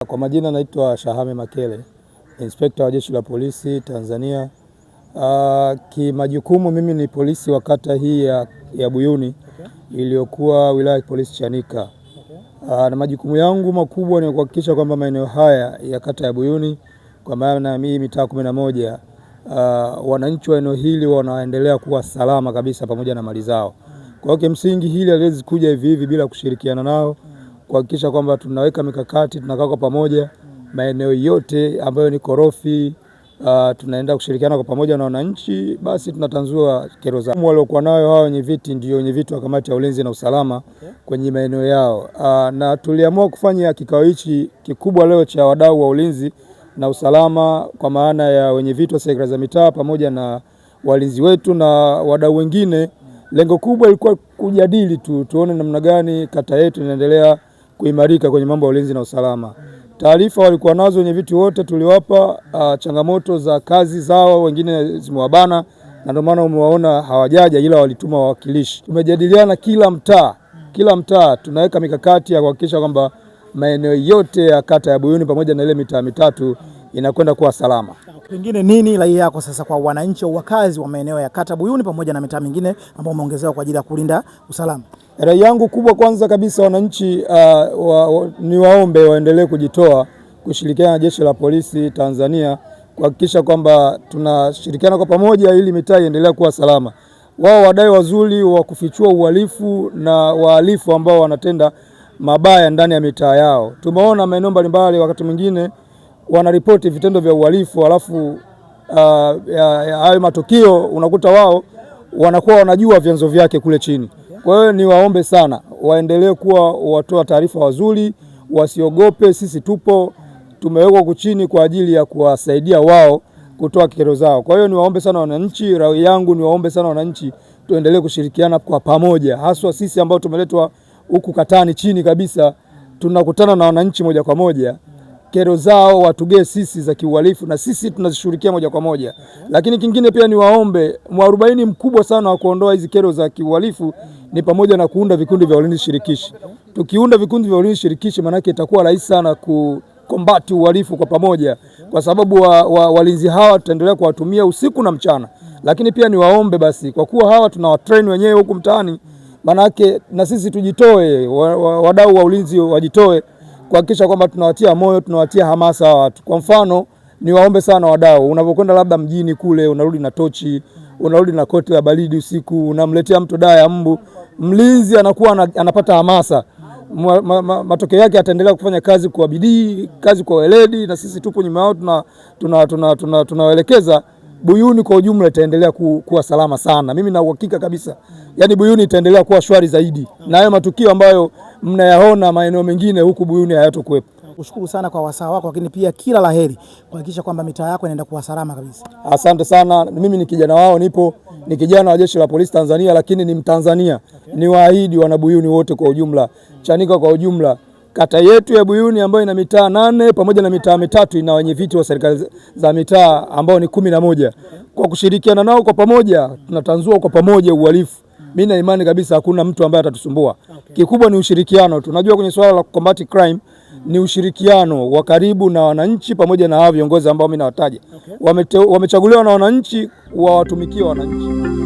Kwa majina naitwa Shahame Makele, Inspekta wa Jeshi la Polisi Tanzania. Kimajukumu mimi ni polisi wa kata hii ya Buyuni iliyokuwa wilaya ya polisi Chanika. Na majukumu yangu makubwa ni kuhakikisha kwamba maeneo haya ya kata ya Buyuni kwa maana mimi mitaa 11 wananchi wa eneo hili wanaendelea kuwa salama kabisa pamoja na mali zao. Kwa hiyo kimsingi hili haliwezi kuja hivi hivi bila kushirikiana nao, kuhakikisha kwamba tunaweka mikakati, tunakaa kwa pamoja maeneo yote ambayo ni korofi, tunaenda kushirikiana kwa pamoja na wananchi, basi tunatanzua kero zao. Waliokuwa nayo hao wenye viti ndio wenye viti wa kamati ya ulinzi na usalama kwenye maeneo yao. Na tuliamua kufanya kikao hichi kikubwa leo cha wadau wa ulinzi na usalama kwa maana ya wenye viti wa serikali za mitaa pamoja na walinzi wetu na wadau wengine. Lengo kubwa ilikuwa kujadili tuone namna gani kata yetu inaendelea kuimarika kwenye mambo ya ulinzi na usalama. Taarifa walikuwa nazo wenye viti wote, tuliwapa changamoto za kazi zao, wengine zimewabana na ndio maana umewaona hawajaja, ila walituma wawakilishi. Tumejadiliana kila mtaa tunaweka mikakati ya kuhakikisha kwamba maeneo yote ya kata ya Buyuni pamoja na ile mitaa mitatu inakwenda kuwa salama. Pengine nini rai yako sasa kwa wananchi au wakazi wa maeneo ya kata Buyuni pamoja na mitaa mingine ambao umeongezewa kwa ajili ya kulinda usalama? Rai yangu kubwa, kwanza kabisa wananchi ni waombe waendelee kujitoa kushirikiana na Jeshi la Polisi Tanzania kuhakikisha kwamba tunashirikiana kwa pamoja ili mitaa iendelee kuwa salama. Wao wadai wazuri wa kufichua uhalifu na wahalifu ambao wanatenda mabaya ndani ya mitaa yao. Tumeona maeneo mbalimbali wakati mwingine wanaripoti vitendo vya uhalifu, alafu hayo matukio unakuta wao wanakuwa wanajua vyanzo vyake kule chini. Kwa hiyo ni waombe sana waendelee kuwa watoa taarifa wazuri, wasiogope. Sisi tumewekwa kuchini kwa ajili ya kuwasaidia wao kutoa kero zao. Kwa hiyo ni waombe sana wananchi, rai yangu ni waombe sana wananchi tuendelee kushirikiana kwa pamoja, haswa sisi ambao tumeletwa huku katani chini kabisa, tunakutana na wananchi moja kwa moja. Kero zao watugee sisi za kiuhalifu na sisi tunazishughulikia moja kwa moja. Lakini kingine pia ni waombe, mwarobaini mkubwa sana wa kuondoa hizi kero za kiuhalifu ni pamoja na kuunda vikundi vya ulinzi shirikishi. Tukiunda vikundi vya ulinzi shirikishi, maana yake itakuwa rahisi sana kukombati uhalifu kwa pamoja, kwa sababu walinzi hawa tutaendelea kuwatumia usiku na mchana. Lakini pia ni waombe basi, kwa kuwa hawa tunawatrain wenyewe huku mtaani, maana yake na sisi tujitoe, wadau wa ulinzi wajitoe kuhakikisha kwamba tunawatia moyo, tunawatia hamasa watu. Kwa mfano, ni waombe sana wadau, unapokwenda labda mjini kule, unarudi na tochi, unarudi na koti la baridi usiku, unamletea mtu dawa ya mbu, mlinzi anakuwa anapata hamasa. Matokeo yake ataendelea kufanya kazi kwa bidii, kazi kwa weledi, na sisi tupo nyuma yao tunawaelekeza. Buyuni kwa ujumla itaendelea kuwa salama sana. Mimi na uhakika kabisa, yani Buyuni itaendelea kuwa shwari zaidi, na hayo matukio ambayo mnayaona maeneo mengine huku Buyuni hayatokuwepo. Kushukuru sana kwa wasaa wako, lakini pia kila laheri kuhakikisha kwamba mitaa yako inaenda kuwa salama kabisa. Asante sana. Mimi ni kijana wao, ni kijana wa Jeshi la Polisi Tanzania, lakini ni Mtanzania. Ni waahidi wana Buyuni wote kwa ujumla, Chanika kwa ujumla, kata yetu ya Buyuni ambayo ina mitaa 8 pamoja na mitaa mitatu ina wenye viti wa serikali za mitaa ambao ni 11. Kwa kushirikiana nao kwa pamoja tunatanzua kwa pamoja uhalifu. Mimi na imani kabisa hakuna mtu ambaye atatusumbua. Kikubwa ni ushirikiano. Tunajua kwenye swala la combat crime ni ushirikiano wa karibu na wananchi pamoja na hao viongozi ambao mimi nawataja. Wamechaguliwa na wananchi wawatumikie wananchi.